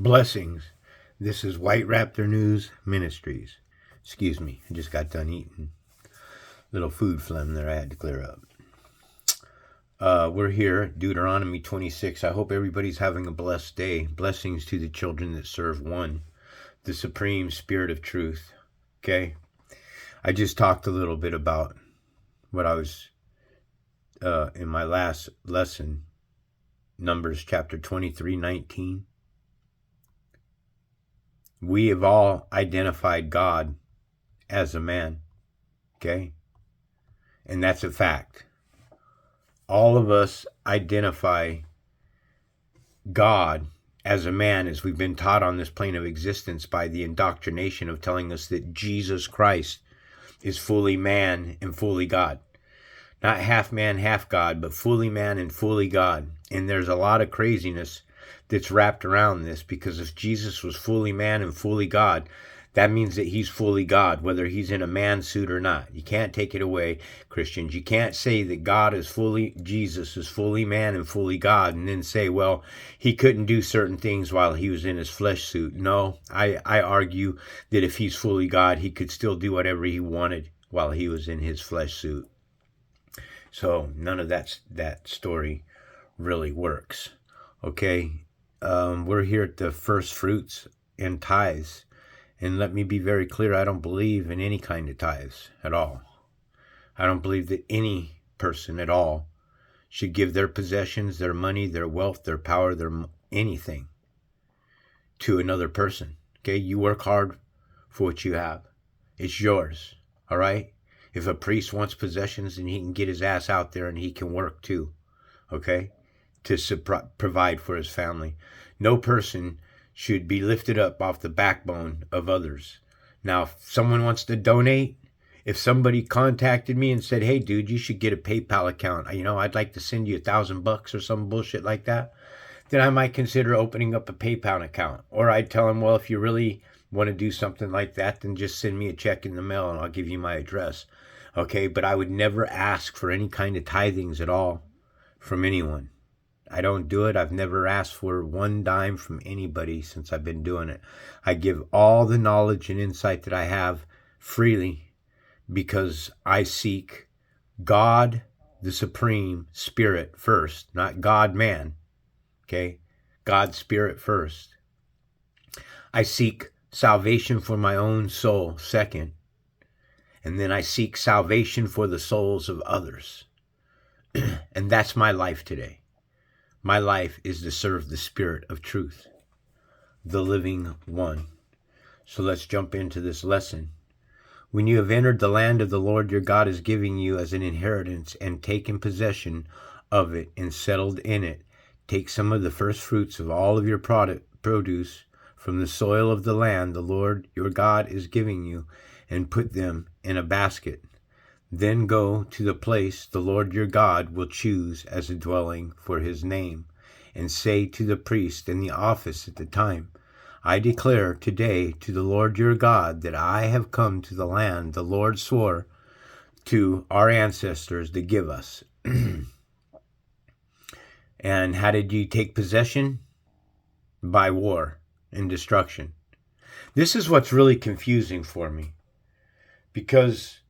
Blessings. This is White Raptor News Ministries. Excuse me, I just got done eating. Little food phlegm there I had to clear up. We're here at Deuteronomy 26. I hope everybody's having a blessed day. Blessings to the children that serve one, the supreme spirit of truth. Okay? I just talked a little bit about what I was in my last lesson, Numbers chapter 23:19. We have all identified God as a man, okay? And that's a fact. All of us identify God as a man as we've been taught on this plane of existence by the indoctrination of telling us that Jesus Christ is fully man and fully God. Not half man, half God, but fully man and fully God. And there's a lot of craziness that's wrapped around this, because if Jesus was fully man and fully God, that means that he's fully God, whether he's in a man suit or not. You can't take it away, Christians. You can't say that Jesus is fully man and fully God, and then say, well, he couldn't do certain things while he was in his flesh suit. No, I argue that if he's fully God, he could still do whatever he wanted while he was in his flesh suit. So none of that story really works. Okay, we're here at the first fruits and tithes. And let me be very clear, I don't believe in any kind of tithes at all. I don't believe that any person at all should give their possessions, their money, their wealth, their power, their anything to another person. Okay, you work hard for what you have. It's yours, all right? If a priest wants possessions, then he can get his ass out there and he can work too, okay, to provide for his family. No person should be lifted up off the backbone of others. Now, if someone wants to donate, if somebody contacted me and said, hey, dude, you should get a PayPal account, I'd like to send you $1,000 or some bullshit like that, then I might consider opening up a PayPal account. Or I'd tell them, well, if you really want to do something like that, then just send me a check in the mail and I'll give you my address. Okay, but I would never ask for any kind of tithings at all from anyone. I don't do it. I've never asked for one dime from anybody since I've been doing it. I give all the knowledge and insight that I have freely because I seek God, the Supreme Spirit first, not God, man. Okay? God, Spirit first. I seek salvation for my own soul second. And then I seek salvation for the souls of others. And that's my life today. My life is to serve the Spirit of truth, the living one. So let's jump into this lesson. When you have entered the land of the Lord your God is giving you as an inheritance and taken possession of it and settled in it, take some of the first fruits of all of your produce from the soil of the land the Lord your God is giving you and put them in a basket. Then go to the place the Lord your God will choose as a dwelling for his name, and say to the priest in the office at the time, I declare today to the Lord your God that I have come to the land the Lord swore to our ancestors to give us. And how did you take possession? By war and destruction. This is what's really confusing for me, because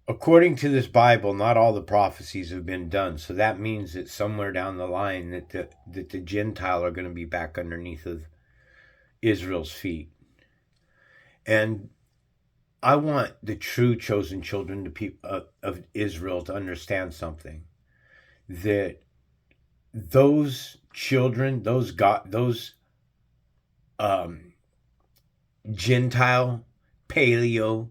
according to this Bible, not all the prophecies have been done. So that means that somewhere down the line that the Gentile are going to be back underneath of Israel's feet. And I want the true chosen children of Israel to understand something. That those children, those Gentile, paleo,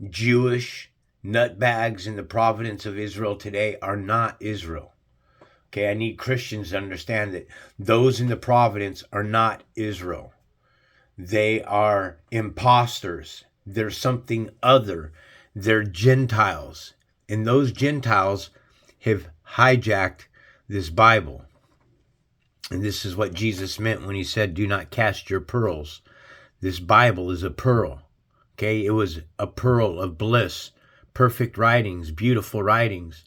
Jewish nutbags in the providence of Israel today are not Israel. Okay, I need Christians to understand that those in the providence are not Israel. They are imposters. They're something other. They're Gentiles. And those Gentiles have hijacked this Bible. And this is what Jesus meant when he said, do not cast your pearls. This Bible is a pearl. Okay, it was a pearl of bliss, perfect writings, beautiful writings.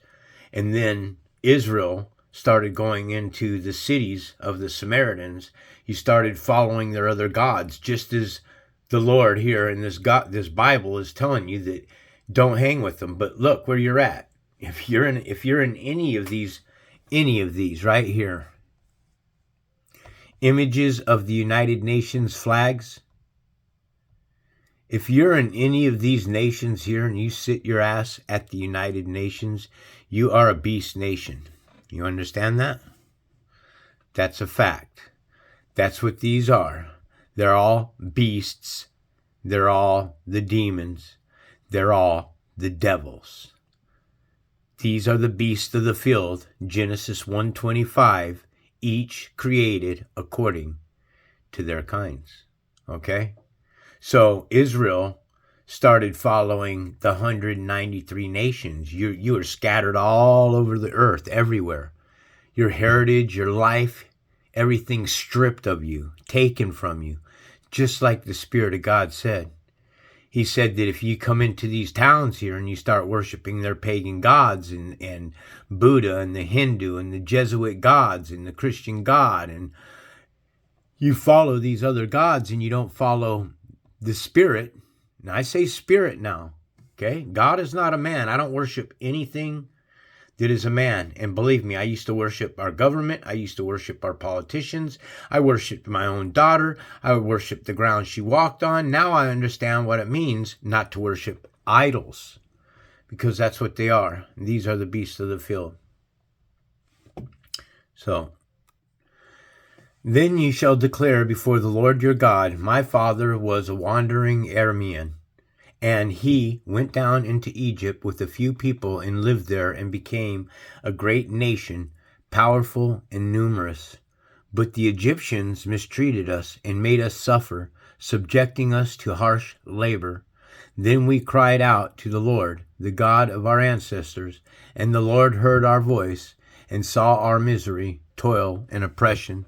And then Israel started going into the cities of the Samaritans, you started following their other gods, just as the Lord here in this Bible is telling you that don't hang with them. But look where you're at. If you're in any of these right here, images of the United Nations flags, if you're in any of these nations here and you sit your ass at the United Nations, you are a beast nation. You understand that? That's a fact. That's what these are. They're all beasts. They're all the demons. They're all the devils. These are the beasts of the field, Genesis 1:25, each created according to their kinds. Okay? So Israel started following the 193 nations. You are scattered all over the earth, everywhere. Your heritage, your life, everything stripped of you, taken from you, just like the Spirit of God said. He said that if you come into these towns here and you start worshiping their pagan gods and Buddha and the Hindu and the Jesuit gods and the Christian God, and you follow these other gods and you don't follow the Spirit, and I say Spirit now, okay? God is not a man. I don't worship anything that is a man. And believe me, I used to worship our government. I used to worship our politicians. I worshiped my own daughter. I worshiped the ground she walked on. Now I understand what it means not to worship idols, because that's what they are. These are the beasts of the field. So, then ye shall declare before the Lord your God, my father was a wandering Aramean, and he went down into Egypt with a few people and lived there and became a great nation, powerful and numerous. But the Egyptians mistreated us and made us suffer, subjecting us to harsh labor. Then we cried out to the Lord, the God of our ancestors, and the Lord heard our voice and saw our misery, toil, and oppression.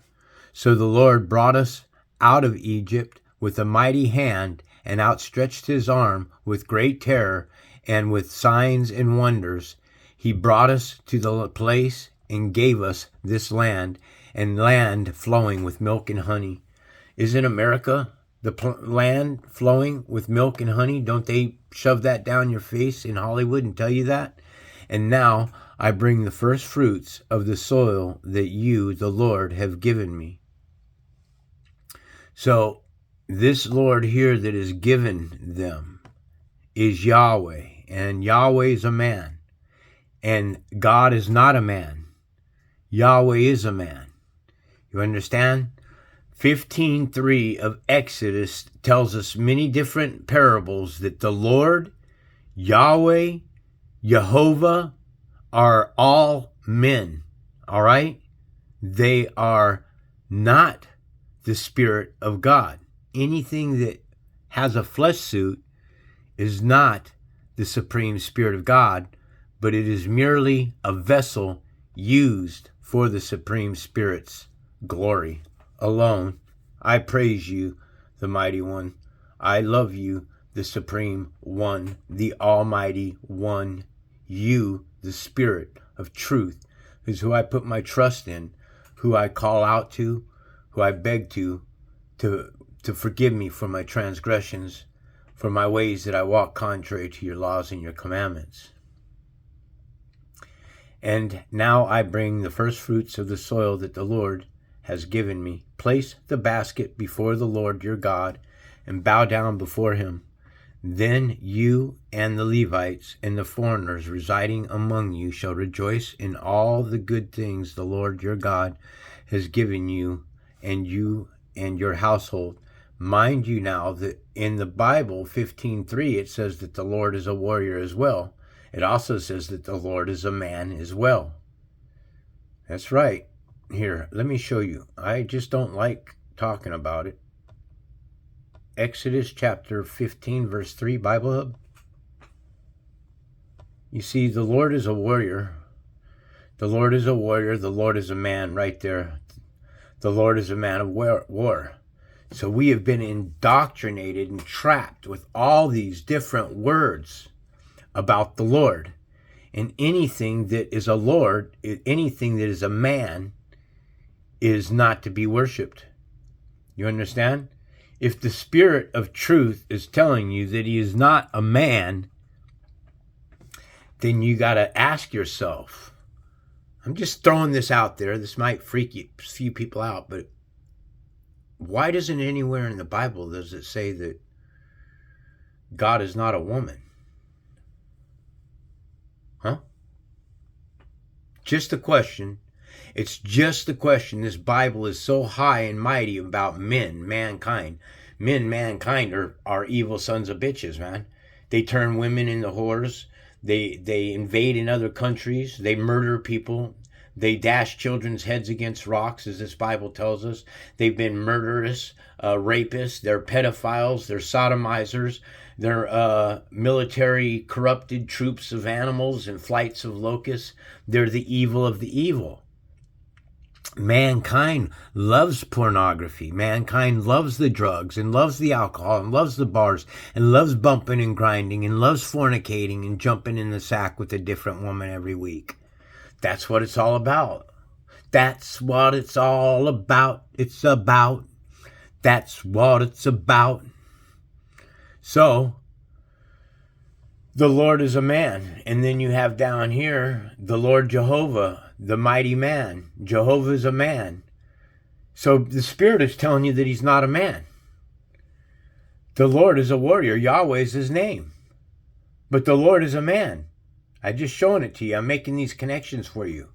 So the Lord brought us out of Egypt with a mighty hand and outstretched his arm with great terror and with signs and wonders. He brought us to the place and gave us this land, and land flowing with milk and honey. Isn't America the land flowing with milk and honey? Don't they shove that down your face in Hollywood and tell you that? And now I bring the first fruits of the soil that you, the Lord, have given me. So this Lord here that is given them is Yahweh, and Yahweh is a man, and God is not a man. Yahweh is a man. You understand? 15:3 of Exodus tells us many different parables that the Lord, Yahweh, Jehovah are all men. All right? They are not the Spirit of God. Anything that has a flesh suit is not the Supreme Spirit of God, but it is merely a vessel used for the Supreme Spirit's glory alone. I praise you, the Mighty One. I love you, the Supreme One, the Almighty One. You, the Spirit of truth, is who I put my trust in, who I call out to, who I beg to forgive me for my transgressions, for my ways that I walk contrary to your laws and your commandments. And now I bring the first fruits of the soil that the Lord has given me. Place the basket before the Lord your God and bow down before him. Then you and the Levites and the foreigners residing among you shall rejoice in all the good things the Lord your God has given you and your household. Mind you now that in the Bible, 15:3, it says that the Lord is a warrior as well. It also says that the Lord is a man as well. That's right. Here, let me show you. I just don't like talking about it. Exodus chapter 15, verse 3, Bible Hub. You see, the Lord is a warrior. The Lord is a warrior. The Lord is a man right there. The Lord is a man of war. So we have been indoctrinated and trapped with all these different words about the Lord. And anything that is a lord, anything that is a man, is not to be worshipped. You understand? If the Spirit of truth is telling you that he is not a man, then you got to ask yourself, I'm just throwing this out there, this might freak a few people out, but why doesn't anywhere in the Bible does it say that God is not a woman? Huh? Just a question. It's just a question. This Bible is so high and mighty about mankind. Mankind are evil sons of bitches, man. They turn women into whores. They invade in other countries. They murder people. They dash children's heads against rocks, as this Bible tells us. They've been murderous, rapists. They're pedophiles. They're sodomizers. They're military corrupted troops of animals and flights of locusts. They're the evil of the evil. Mankind loves pornography. Mankind loves the drugs and loves the alcohol and loves the bars and loves bumping and grinding and loves fornicating and jumping in the sack with a different woman every week. That's what it's all about. That's what it's all about. It's about. That's what it's about. So, the Lord is a man. And then you have down here, the Lord Jehovah, the mighty man. Jehovah is a man. So the Spirit is telling you that he's not a man. The Lord is a warrior. Yahweh is his name. But the Lord is a man. I'm just showing it to you. I'm making these connections for you.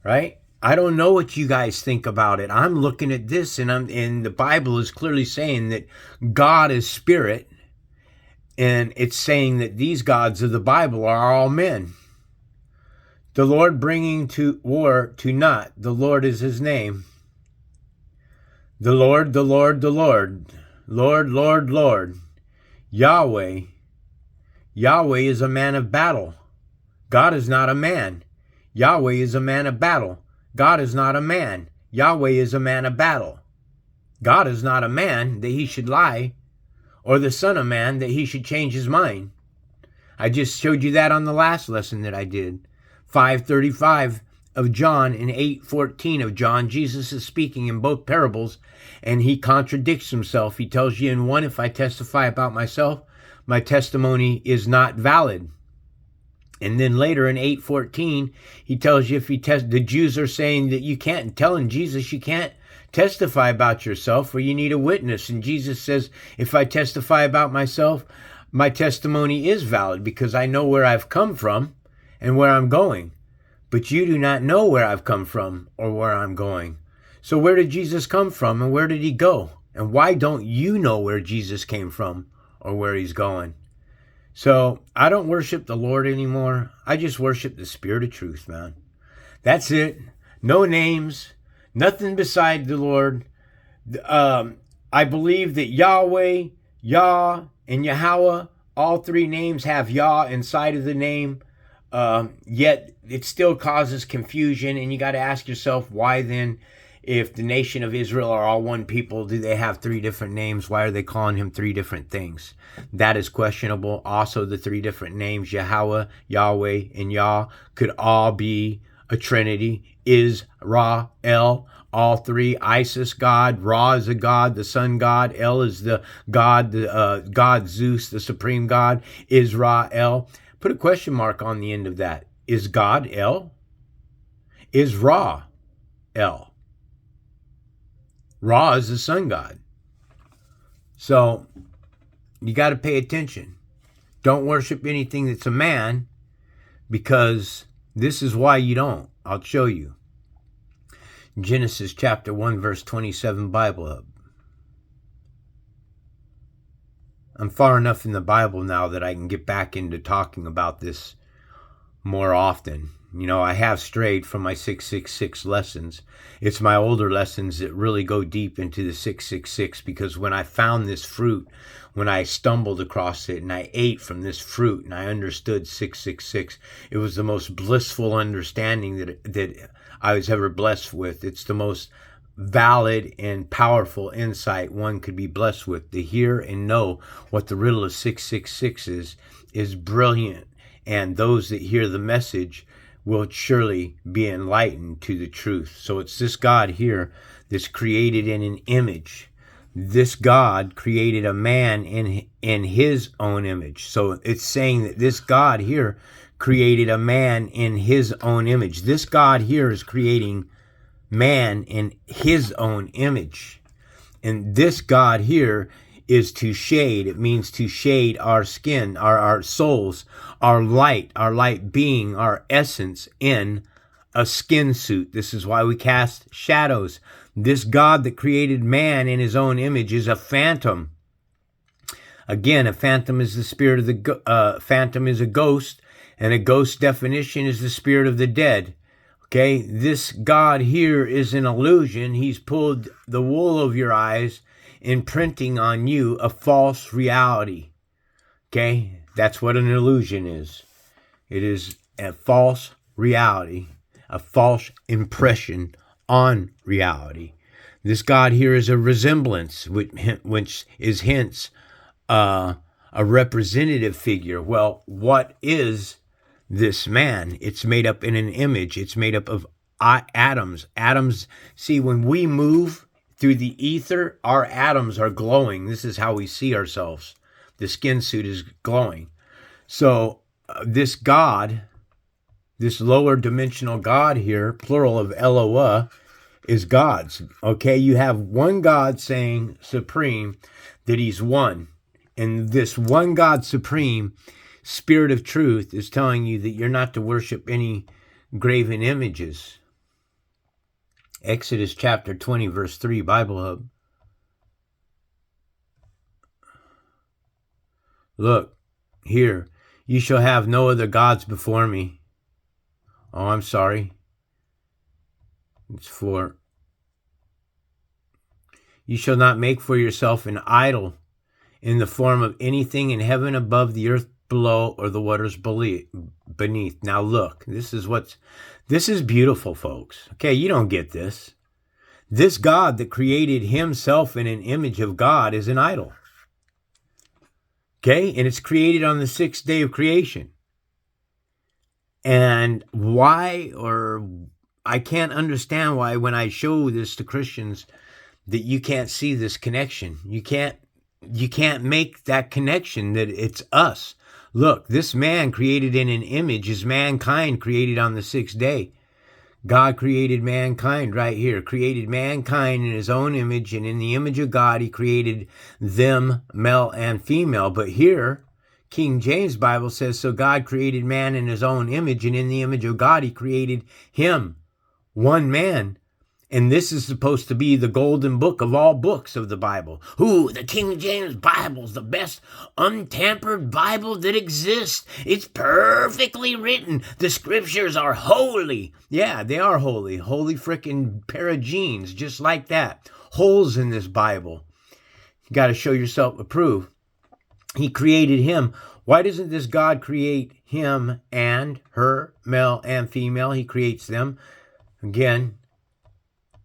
Right? I don't know what you guys think about it. I'm looking at this and the Bible is clearly saying that God is spirit. And it's saying that these gods of the Bible are all men. The Lord bringing to war to naught. The Lord is his name. The Lord, the Lord, the Lord. Lord, Lord, Lord. Yahweh. Yahweh is a man of battle. God is not a man. Yahweh is a man of battle. God is not a man. Yahweh is a man of battle. God is not a man that he should lie, or the son of man that he should change his mind. I just showed you that on the last lesson that I did. 5:35 of John and 8:14 of John. Jesus is speaking in both parables, and he contradicts himself. He tells you in one, if I testify about myself, my testimony is not valid. And then later in 8:14, he tells you if the Jews are saying that you can't, telling Jesus you can't testify about yourself or you need a witness. And Jesus says, if I testify about myself, my testimony is valid because I know where I've come from and where I'm going. But you do not know where I've come from or where I'm going. So where did Jesus come from and where did he go? And why don't you know where Jesus came from or where he's going? So I don't worship the Lord anymore. I just worship the Spirit of truth, man. That's it. No names, nothing beside the Lord. I believe that Yahweh, Yah, and Yahweh, all three names have Yah inside of the name. Yet it still causes confusion, and you got to ask yourself, why then, if the nation of Israel are all one people, do they have three different names? Why are they calling him three different things? That is questionable. Also, the three different names, Yahweh, Yahweh, and Yah, could all be a trinity. Israel, all three. Isis, God. Ra is a god, the sun god. El is the god, God Zeus, the supreme god. Israel. Put a question mark on the end of that. Is God El? Is Ra El? Ra is the sun god. So you got to pay attention. Don't worship anything that's a man, because this is why you don't. I'll show you. Genesis chapter 1 verse 27 Bible Hub. I'm far enough in the Bible now that I can get back into talking about this more often. You know, I have strayed from my 666 lessons. It's my older lessons that really go deep into the 666, because when I found this fruit, when I stumbled across it and I ate from this fruit and I understood 666, it was the most blissful understanding that I was ever blessed with. It's the most valid and powerful insight one could be blessed with. To hear and know what the riddle of 666 is brilliant and those that hear the message will surely be enlightened to the truth. So it's this God here that's created in an image. This God created a man in his own image. So it's saying that this God here created a man in his own image. This God here is creating man in his own image. And this God here is to shade. It means to shade our skin, our souls, our light being, our essence in a skin suit. This is why we cast shadows. This God that created man in his own image is a phantom. Again, a phantom is the spirit of the phantom is a ghost, and a ghost definition is the spirit of the dead. Okay, this God here is an illusion. He's pulled the wool over your eyes, imprinting on you a false reality. Okay, that's what an illusion is. It is a false reality, a false impression on reality. This God here is a resemblance, which is hence a representative figure. Well, what is this man? It's made up in an image. It's made up of atoms. Atoms, see, when we move through the ether, our atoms are glowing. This is how we see ourselves. The skin suit is glowing. So this God, this lower dimensional God here, plural of Eloah, is God's. Okay, you have one God saying supreme, that he's one. And this one God supreme, Spirit of truth, is telling you that you're not to worship any graven images. Exodus chapter 20, verse 3, Bible Hub. Look, here, you shall have no other gods before me. Oh, I'm sorry. It's 4. You shall not make for yourself an idol in the form of anything in heaven above, the earth below, or the waters beneath. Now look, this is beautiful, folks. Okay, you don't get this. This God that created himself in an image of God is an idol. Okay, and it's created on the 6th day of creation. And why, or I can't understand why when I show this to Christians that you can't see this connection. You can't make that connection that it's us. Look, this man created in an image is mankind created on the 6th day. God created mankind right here, created mankind in his own image, and in the image of God, he created them, male and female. But here, King James Bible says, so God created man in his own image, and in the image of God, he created him, one man. And this is supposed to be the golden book of all books of the Bible. Ooh, the King James Bible is the best untampered Bible that exists. It's perfectly written. The scriptures are holy. Yeah, they are holy. Holy frickin' pair of jeans, just like that. Holes in this Bible. You got to show yourself approved. He created him. Why doesn't this God create him and her, male and female? He creates them. Again,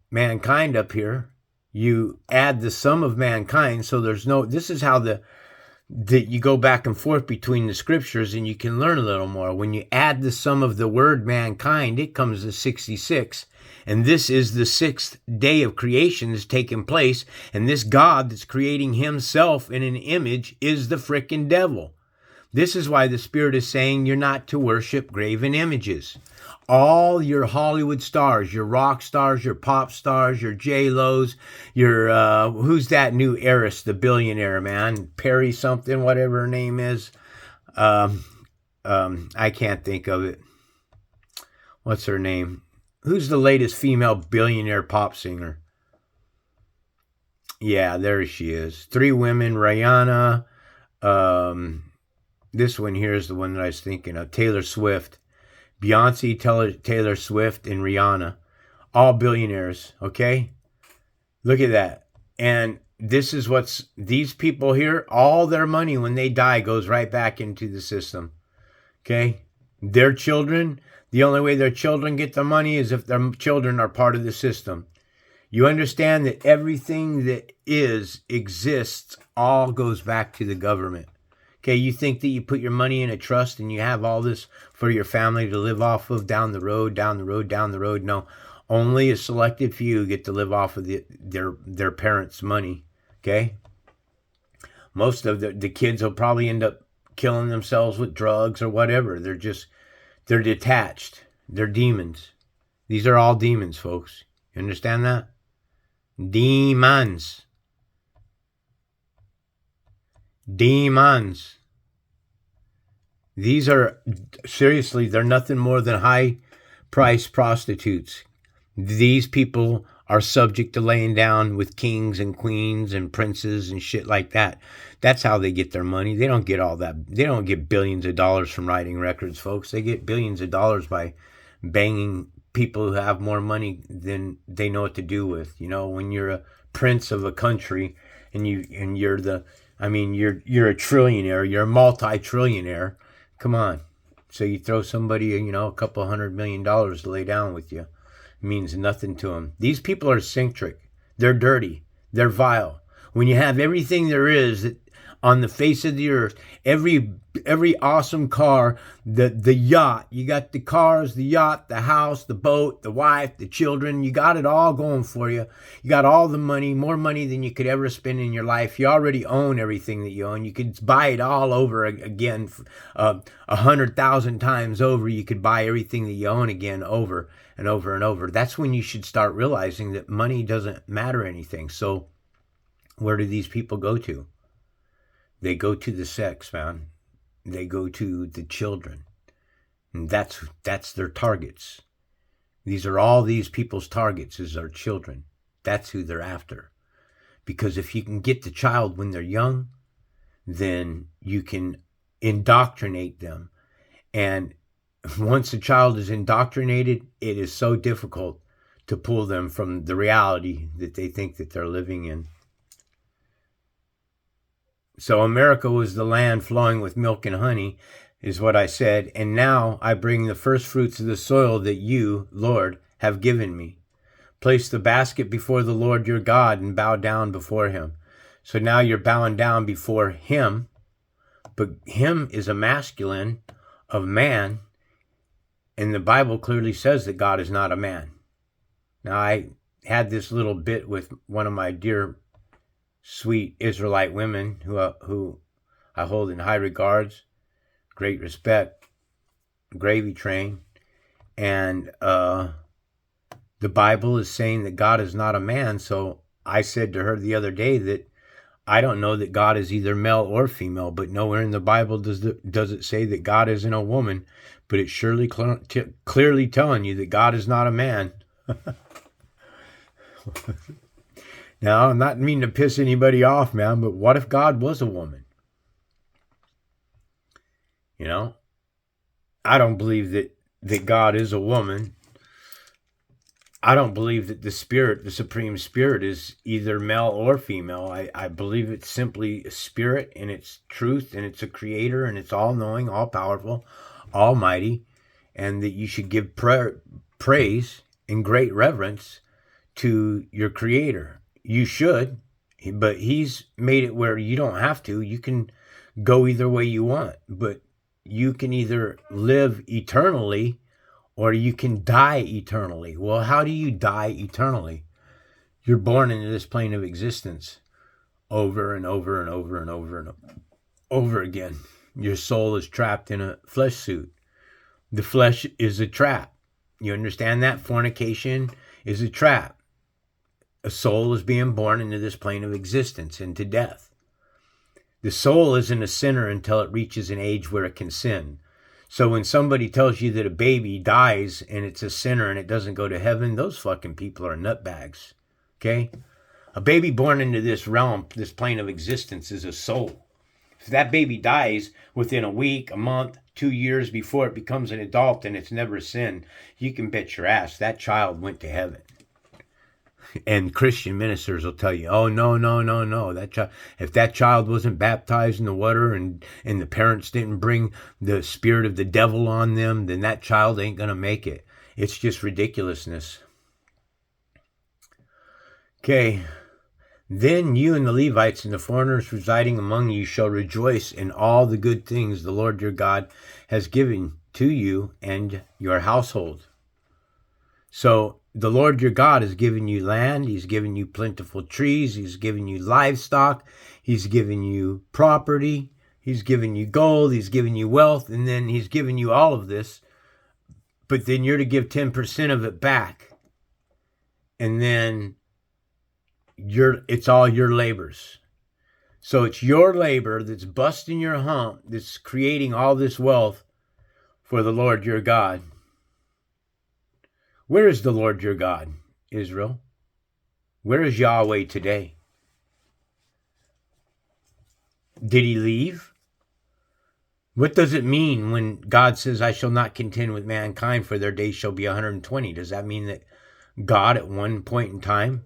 mankind up here, you add the sum of mankind, so there's no, this is how that you go back and forth between the scriptures, and you can learn a little more. When you add the sum of the word mankind, it comes to 66, and this is the 6th day of creation that's taking place, and this God that's creating himself in an image is the frickin' devil. This is why the Spirit is saying you're not to worship graven images. All your Hollywood stars, your rock stars, your pop stars, your J-Lo's, your, who's that new heiress, the billionaire, man? Perry something, whatever her name is. I can't think of it. What's her name? Who's the latest female billionaire pop singer? Yeah, there she is. 3 women, Rihanna. This one here is the one that I was thinking of. Taylor Swift. Beyonce, Taylor Swift, and Rihanna. All billionaires, okay? Look at that. And this is these people here, all their money when they die goes right back into the system, okay? Their children, the only way their children get the money is if their children are part of the system. You understand that everything that exists, all goes back to the government. Okay, you think that you put your money in a trust and you have all this for your family to live off of down the road, down the road, down the road. No, only a selected few get to live off of their parents' money. Okay, most of the kids will probably end up killing themselves with drugs or whatever. They're detached. They're demons. These are all demons, folks. You understand that? Demons. Demons. These are, seriously, they're nothing more than high price prostitutes. These people are subject to laying down with kings and queens and princes and shit like that. That's how they get their money. They don't get all that. They don't get billions of dollars from writing records, folks. They get billions of dollars by banging people who have more money than they know what to do with. You know, when you're a prince of a country and you're the, I mean, you're a trillionaire, you're a multi-trillionaire. Come on. So you throw somebody, you know, a couple $100 million to lay down with you. It means nothing to them. These people are eccentric. They're dirty. They're vile. When you have everything there is on the face of the earth, every awesome car, the yacht, you got the cars, the yacht, the house, the boat, the wife, the children, you got it all going for you. You got all the money, more money than you could ever spend in your life. You already own everything that you own. You could buy it all over again, 100,000 times over. You could buy everything that you own again over and over and over. That's when you should start realizing that money doesn't matter anything. So where do these people go to? They go to the sex, man. They go to the children. And that's their targets. These are all these people's targets, is our children. That's who they're after. Because if you can get the child when they're young, then you can indoctrinate them. And once a child is indoctrinated, it is so difficult to pull them from the reality that they think that they're living in. So America was the land flowing with milk and honey, is what I said. And now I bring the first fruits of the soil that you, Lord, have given me. Place the basket before the Lord your God and bow down before him. So now you're bowing down before him. But him is a masculine of man. And the Bible clearly says that God is not a man. Now I had this little bit with one of my dear sweet Israelite women who I hold in high regards, great respect, gravy train. And the Bible is saying that God is not a man. So I said to her the other day that I don't know that God is either male or female, but nowhere in the Bible does it say that God isn't a woman, but it's surely clearly telling you that God is not a man. Now, I'm not meaning to piss anybody off, man, but what if God was a woman? You know, I don't believe that God is a woman. I don't believe that the Spirit, the Supreme Spirit, is either male or female. I believe it's simply a spirit, and it's truth, and it's a creator, and it's all-knowing, all-powerful, almighty, and that you should give praise and great reverence to your creator. You should, but he's made it where you don't have to. You can go either way you want, but you can either live eternally or you can die eternally. Well, how do you die eternally? You're born into this plane of existence over and over and over and over and over again. Your soul is trapped in a flesh suit. The flesh is a trap. You understand that? Fornication is a trap. A soul is being born into this plane of existence, into death. The soul isn't a sinner until it reaches an age where it can sin. So when somebody tells you that a baby dies and it's a sinner and it doesn't go to heaven, those fucking people are nutbags. Okay? A baby born into this realm, this plane of existence, is a soul. If that baby dies within a week, a month, 2 years before it becomes an adult and it's never sinned, you can bet your ass that child went to heaven. And Christian ministers will tell you, oh, no. If that child wasn't baptized in the water and the parents didn't bring the spirit of the devil on them, then that child ain't going to make it. It's just ridiculousness. Okay. Then you and the Levites and the foreigners residing among you shall rejoice in all the good things the Lord your God has given to you and your household. So the Lord your God has given you land. He's given you plentiful trees. He's given you livestock. He's given you property. He's given you gold. He's given you wealth. And then he's given you all of this. But then you're to give 10% of it back. And then it's all your labors. So it's your labor that's busting your hump, that's creating all this wealth for the Lord your God. Where is the Lord your God, Israel? Where is Yahweh today? Did he leave? What does it mean when God says, I shall not contend with mankind, for their days shall be 120? Does that mean that God at one point in time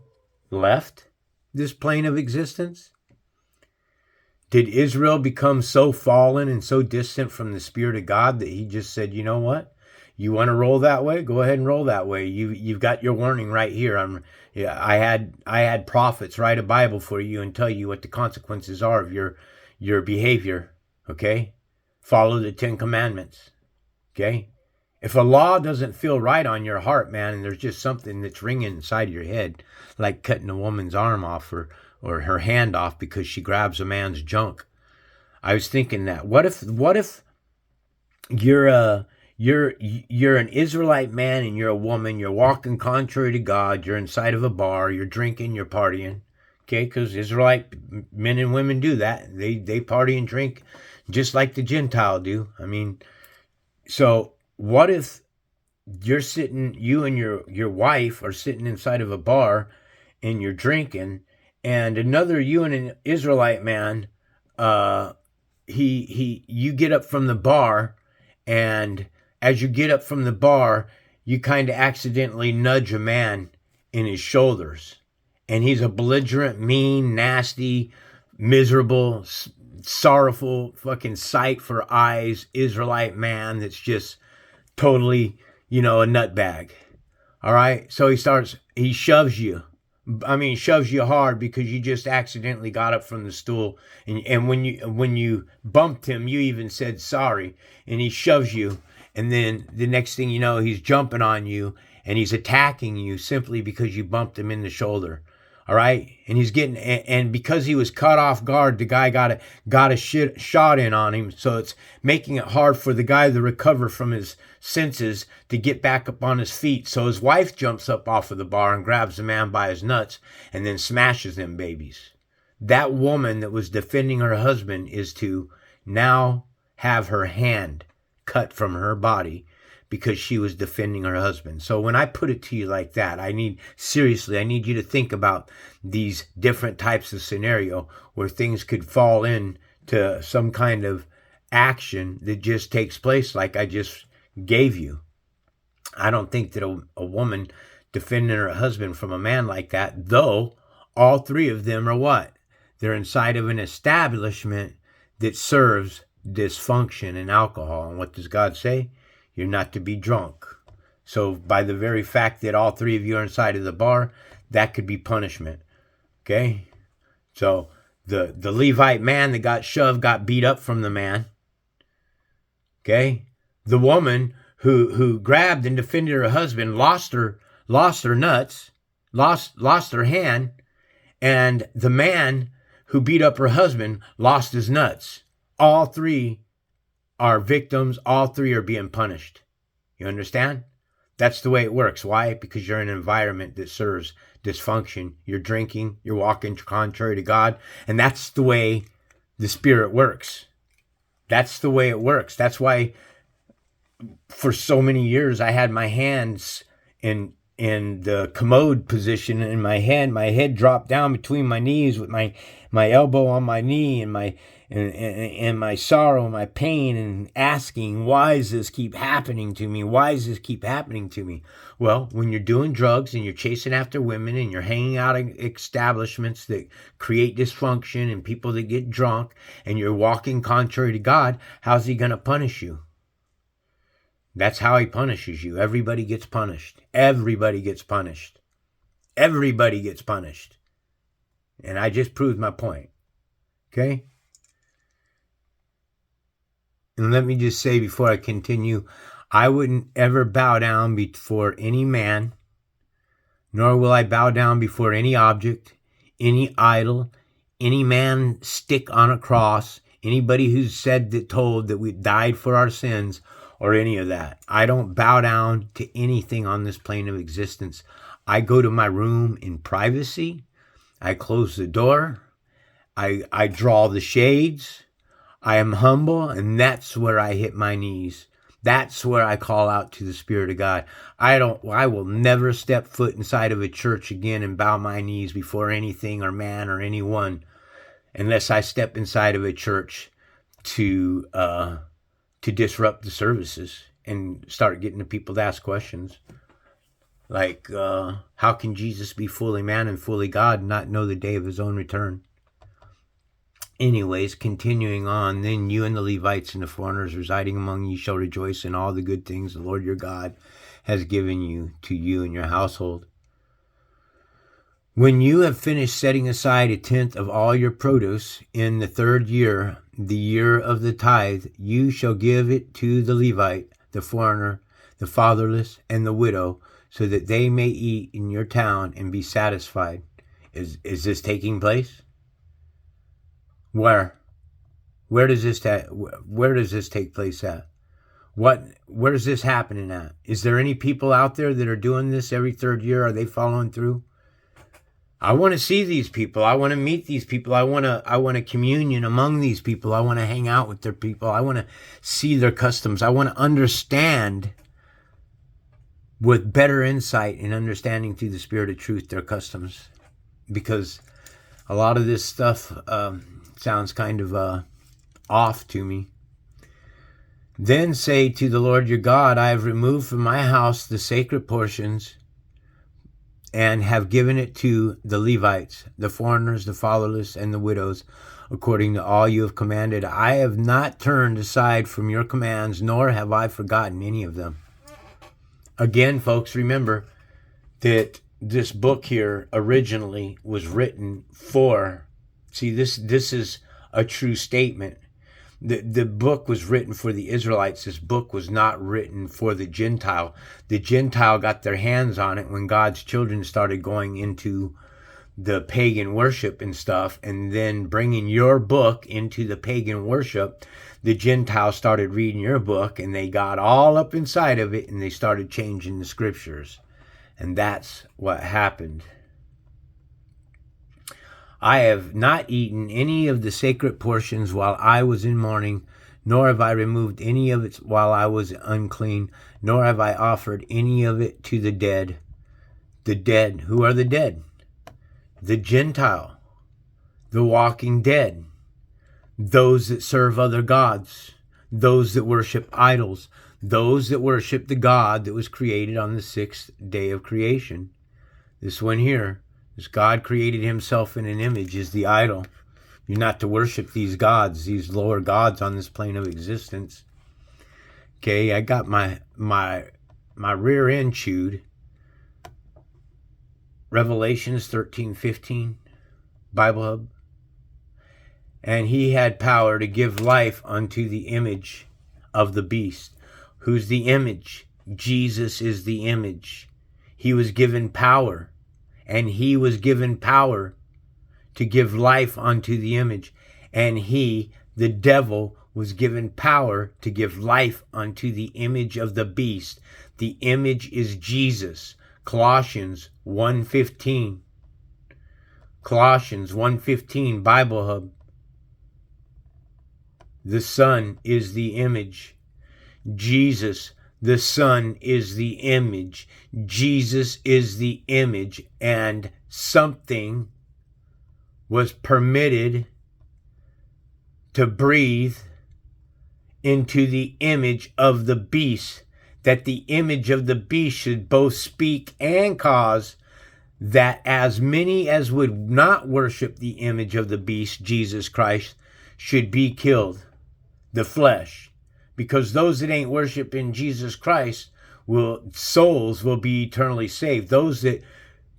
left this plane of existence? Did Israel become so fallen and so distant from the Spirit of God that he just said, you know what? You want to roll that way? Go ahead and roll that way. You've got your warning right here. I had prophets write a Bible for you and tell you what the consequences are of your behavior. Okay? Follow the 10 Commandments. Okay? If a law doesn't feel right on your heart, man, and there's just something that's ringing inside your head, like cutting a woman's arm off or her hand off because she grabs a man's junk. I was thinking that. What if you're an Israelite man and you're a woman, you're walking contrary to God, you're inside of a bar, you're drinking, you're partying. Okay, because Israelite men and women do that. They party and drink just like the Gentile do. I mean, so what if you and your wife are sitting inside of a bar and you're drinking, and you and an Israelite man, you get up from the bar, and as you get up from the bar, you kind of accidentally nudge a man in his shoulders, and he's a belligerent, mean, nasty, miserable, sorrowful fucking sight for eyes Israelite man that's just totally, a nutbag. All right, so he shoves you. Shoves you hard because you just accidentally got up from the stool, and when you bumped him, you even said sorry, and he shoves you, and then the next thing you know, he's jumping on you and he's attacking you simply because you bumped him in the shoulder. All right, and he's getting, and because he was caught off guard, the guy got a shot in on him, so it's making it hard for the guy to recover from his senses to get back up on his feet. So his wife jumps up off of the bar and grabs the man by his nuts and then smashes them babies. That woman that was defending her husband is to now have her hand cut from her body because she was defending her husband. So when I put it to you like that, I need you to think about these different types of scenario where things could fall into some kind of action that just takes place like I just gave you. I don't think that a woman defending her husband from a man like that, though all three of them are what? They're inside of an establishment that serves dysfunction and alcohol. And what does God say? You're not to be drunk. So by the very fact that all three of you are inside of the bar, that could be punishment. Okay? So the Levite man that got shoved got beat up from the man. Okay? The woman who grabbed and defended her husband lost her nuts, lost her hand, and the man who beat up her husband lost his nuts. All three are victims. All three are being punished. You understand? That's the way it works. Why? Because you're in an environment that serves dysfunction. You're drinking. You're walking contrary to God. And that's the way the Spirit works. That's the way it works. That's why for so many years I had my hands in the commode position in my head dropped down between my knees with my elbow on my knee and my sorrow and my pain, and asking, why does this keep happening to me? Why does this keep happening to me? Well, when you're doing drugs and you're chasing after women and you're hanging out in establishments that create dysfunction and people that get drunk and you're walking contrary to God, how's he going to punish you? That's how he punishes you. Everybody gets punished. Everybody gets punished. Everybody gets punished. And I just proved my point. Okay? And let me just say before I continue, I wouldn't ever bow down before any man, nor will I bow down before any object, any idol, any man stick on a cross, anybody who's said that told that we died for our sins, or any of that. I don't bow down to anything on this plane of existence. I go to my room in privacy. I close the door. I draw the shades. I am humble, and that's where I hit my knees. That's where I call out to the Spirit of God. I will never step foot inside of a church again and bow my knees before anything or man or anyone unless I step inside of a church to disrupt the services and start getting the people to ask questions. Like, how can Jesus be fully man and fully God and not know the day of his own return? Anyways, continuing on, then you and the Levites and the foreigners residing among you shall rejoice in all the good things the Lord your God has given you to you and your household. When you have finished setting aside a tenth of all your produce in the third year, the year of the tithe, you shall give it to the Levite, the foreigner, the fatherless, and the widow, so that they may eat in your town and be satisfied. Is this taking place? Where does this take place at? Where is this happening at? Is there any people out there that are doing this every third year? Are they following through? I want to see these people. I want to meet these people. I want to communion among these people. I want to hang out with their people. I want to see their customs. I want to understand with better insight and understanding through the Spirit of truth their customs, because a lot of this stuff sounds kind of off to me. Then say to the Lord your God, I have removed from my house the sacred portions and have given it to the Levites, the foreigners, the fatherless, and the widows, according to all you have commanded. I have not turned aside from your commands, nor have I forgotten any of them. Again, folks, remember that this book here originally was written for, see, this is a true statement. The book was written for the Israelites. This book was not written for the Gentile. The Gentile got their hands on it when God's children started going into the pagan worship and stuff, and then bringing your book into the pagan worship. The Gentiles started reading your book, and they got all up inside of it, and they started changing the scriptures. And that's what happened. I have not eaten any of the sacred portions while I was in mourning, nor have I removed any of it while I was unclean, nor have I offered any of it to the dead. The dead. Who are the dead? The Gentile, the walking dead, those that serve other gods, those that worship idols, those that worship the God that was created on the sixth day of creation. This one here, this God created himself in an image, is the idol. You're not to worship these gods, these lower gods on this plane of existence. Okay, I got my rear end chewed. Revelations 13:15, Bible Hub. And he had power to give life unto the image of the beast. Who's the image? Jesus is the image. He was given power. And he was given power to give life unto the image. And he, the devil, was given power to give life unto the image of the beast. The image is Jesus. Colossians 1:15. Colossians 1:15, Bible Hub. The Son is the image. Jesus, the Son, is the image. Jesus is the image. And something was permitted to breathe into the image of the beast, that the image of the beast should both speak and cause that as many as would not worship the image of the beast, Jesus Christ, should be killed. The flesh. Because those that ain't worshiping Jesus Christ, souls will be eternally saved. Those that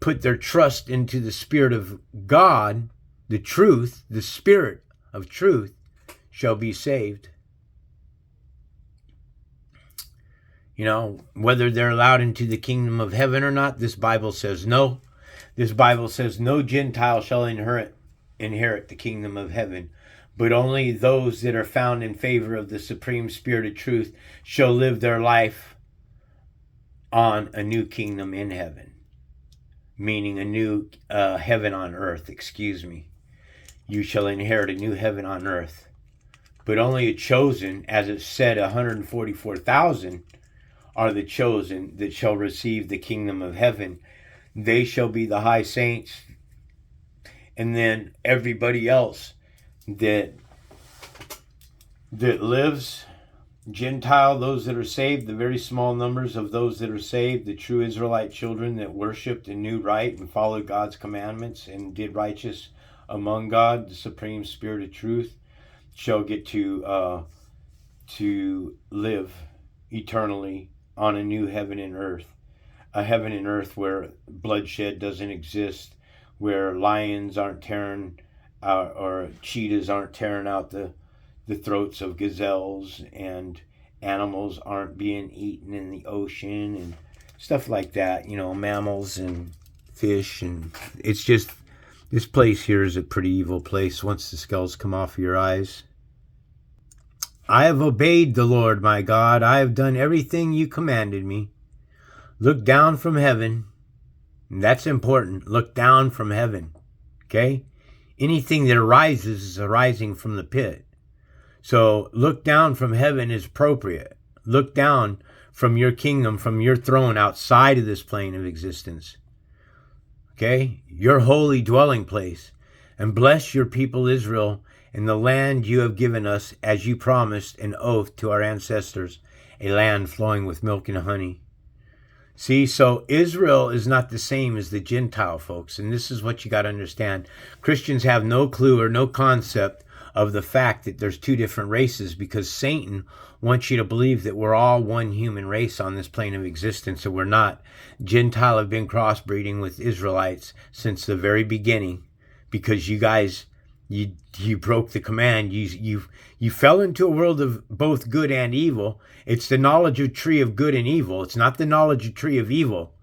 put their trust into the Spirit of God, the truth, the Spirit of truth, shall be saved. You know, whether they're allowed into the kingdom of heaven or not, this Bible says no. This Bible says no Gentile shall inherit the kingdom of heaven, but only those that are found in favor of the supreme Spirit of truth shall live their life on a new kingdom in heaven, meaning a new heaven on earth, excuse me. You shall inherit a new heaven on earth. But only a chosen, as it said, 144,000 are the chosen that shall receive the kingdom of heaven. They shall be the high saints. And then everybody else that lives, Gentile, those that are saved, the very small numbers of those that are saved, the true Israelite children that worshiped and knew right and followed God's commandments and did righteous among God, the supreme Spirit of truth, shall get to live eternally on a new heaven and earth. A heaven and earth where bloodshed doesn't exist, where lions aren't tearing or cheetahs aren't tearing out the throats of gazelles, and animals aren't being eaten in the ocean and stuff like that, you know, mammals and fish. And it's just, this place here is a pretty evil place once the scales come off of your eyes. I have obeyed the Lord my God. I have done everything you commanded me. Look down from heaven. And that's important. Look down from heaven. Okay? Anything that arises is arising from the pit. So look down from heaven is appropriate. Look down from your kingdom, from your throne outside of this plane of existence. Okay? Your holy dwelling place. And bless your people Israel and the land you have given us, as you promised an oath to our ancestors, a land flowing with milk and honey. See, so Israel is not the same as the Gentile folks, and this is what you got to understand. Christians have no clue or no concept of the fact that there's two different races, because Satan wants you to believe that we're all one human race on this plane of existence, and we're not. Gentile have been crossbreeding with Israelites since the very beginning, because you guys, you broke the command. You fell into a world of both good and evil. It's the knowledge of tree of good and evil. It's not the knowledge of tree of evil.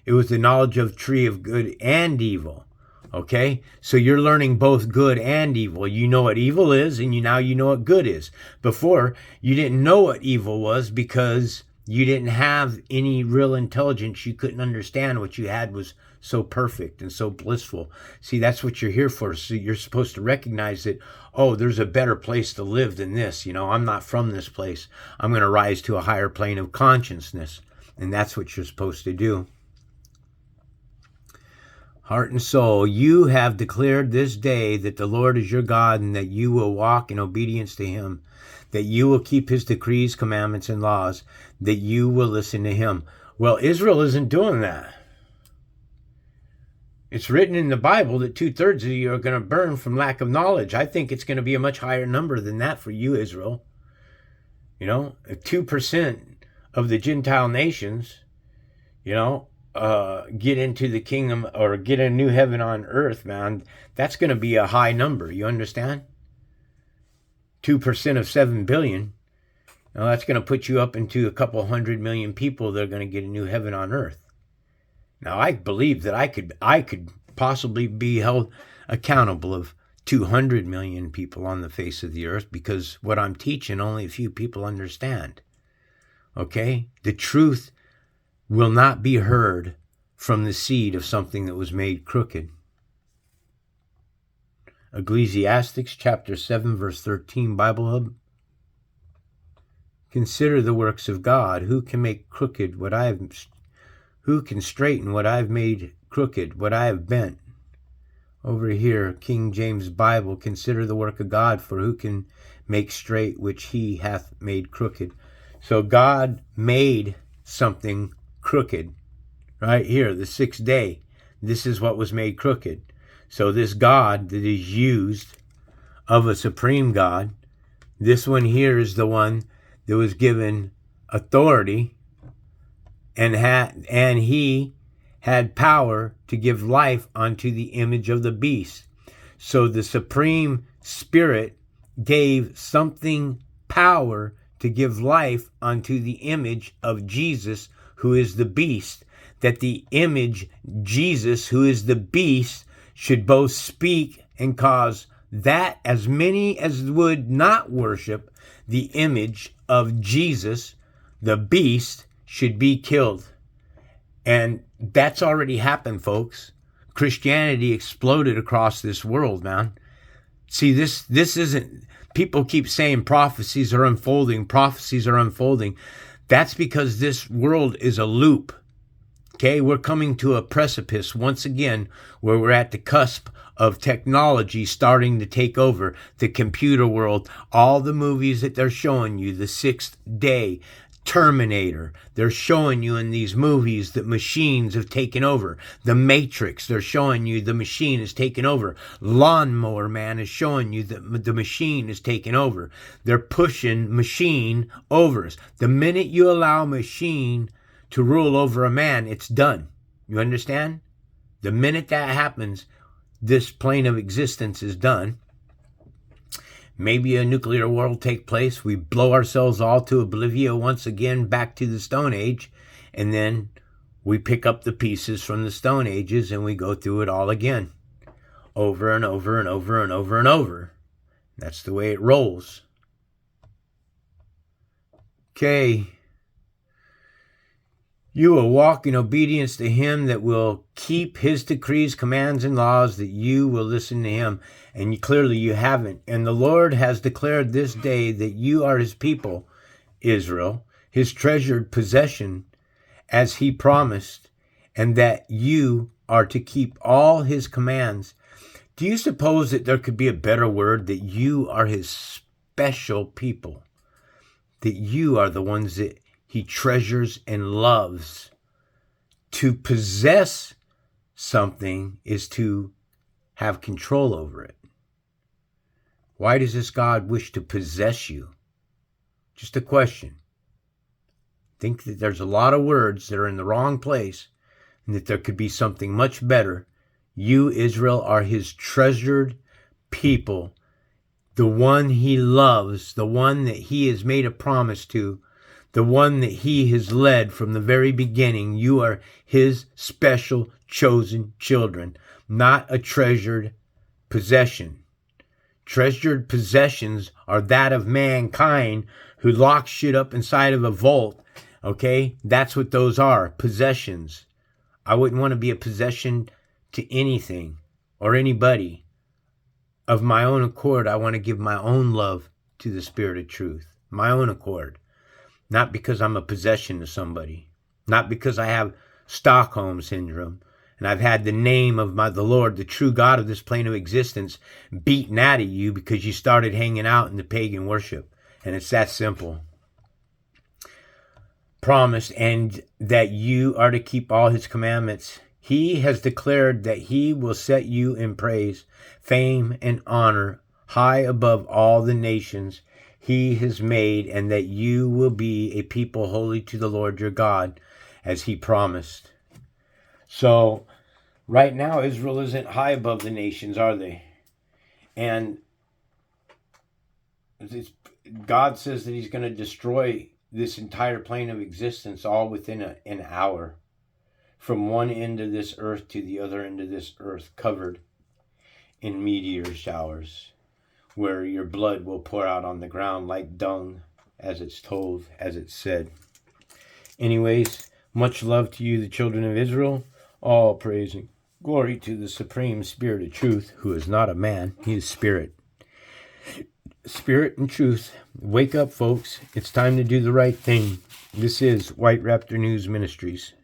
It was the knowledge of tree of good and evil. Okay? So you're learning both good and evil. You know what evil is, and now you know what good is. Before, you didn't know what evil was because you didn't have any real intelligence. You couldn't understand. What you had was so perfect and so blissful. See, that's what you're here for. So you're supposed to recognize that, oh, there's a better place to live than this. You know, I'm not from this place. I'm going to rise to a higher plane of consciousness. And that's what you're supposed to do. Heart and soul, you have declared this day that the Lord is your God, and that you will walk in obedience to him, that you will keep his decrees, commandments, and laws, that you will listen to him. Well, Israel isn't doing that. It's written in the Bible that 2/3 of you are going to burn from lack of knowledge. I think it's going to be a much higher number than that for you, Israel. You know, if 2% of the Gentile nations, you know, get into the kingdom or get a new heaven on earth, man, that's going to be a high number. You understand? 2% of 7 billion. Now that's going to put you up into a couple 100 million people that are going to get a new heaven on earth. Now I believe that I could possibly be held accountable of 200 million people on the face of the earth, because what I'm teaching only a few people understand. Okay? The truth will not be heard from the seed of something that was made crooked. Ecclesiastes chapter 7 verse 13, Bible Hub. Consider the works of God. Who can make crooked what who can straighten what I've made crooked, what I have bent? Over here, King James Bible, consider the work of God, for who can make straight which he hath made crooked? So God made something crooked. Right here, the 6th day. This is what was made crooked. So this God that is used of a supreme God, this one here is the one that was given authority, and he had power to give life unto the image of the beast. So the Supreme Spirit gave something power to give life unto the image of Jesus, who is the beast, that the image Jesus, who is the beast, should both speak and cause that as many as would not worship the image of Jesus, the beast, should be killed. And that's already happened, folks. Christianity exploded across this world, man. See, this isn't, people keep saying prophecies are unfolding, prophecies are unfolding. That's because this world is a loop. Okay, we're coming to a precipice once again where we're at the cusp of technology starting to take over the computer world. All the movies that they're showing you, The Sixth Day, Terminator, they're showing you in these movies that machines have taken over. The Matrix, they're showing you the machine is taken over. Lawnmower Man is showing you that the machine is taken over. They're pushing machine over us. The minute you allow machine to rule over a man, it's done. You understand? The minute that happens, this plane of existence is done. Maybe a nuclear war will take place. We blow ourselves all to oblivion once again, back to the Stone Age, and then we pick up the pieces from the Stone Ages and we go through it all again, over and over and over and over and over. That's the way it rolls. Okay. You will walk in obedience to him that will keep his decrees, commands, and laws, that you will listen to him. And clearly you haven't. And the Lord has declared this day that you are his people, Israel, his treasured possession, as he promised, and that you are to keep all his commands. Do you suppose that there could be a better word, that you are his special people, that you are the ones that he treasures and loves? To possess something is to have control over it. Why does this God wish to possess you? Just a question. Think that there's a lot of words that are in the wrong place, and that there could be something much better. You, Israel, are his treasured people, the one he loves, the one that he has made a promise to, the one that he has led from the very beginning. You are his special chosen children, not a treasured possession. Treasured possessions are that of mankind who locks shit up inside of a vault. Okay? That's what those are, possessions. I wouldn't want to be a possession to anything or anybody. Of my own accord, I want to give my own love to the Spirit of truth. My own accord. Not because I'm a possession to somebody. Not because I have Stockholm Syndrome and I've had the name of the Lord, the true God of this plane of existence, beaten out of you because you started hanging out in the pagan worship. And it's that simple. Promised, and that you are to keep all his commandments. He has declared that he will set you in praise, fame, and honor high above all the nations he has made, and that you will be a people holy to the Lord your God, as he promised. So, right now, Israel isn't high above the nations, are they? And God says that he's going to destroy this entire plane of existence all within an hour. From one end of this earth to the other end of this earth, covered in meteor showers, where your blood will pour out on the ground like dung, as it's told, as it's said. Anyways, much love to you, the children of Israel. All praise and glory to the Supreme Spirit of Truth, who is not a man, he is Spirit. Spirit and truth. Wake up, folks. It's time to do the right thing. This is White Raptor News Ministries.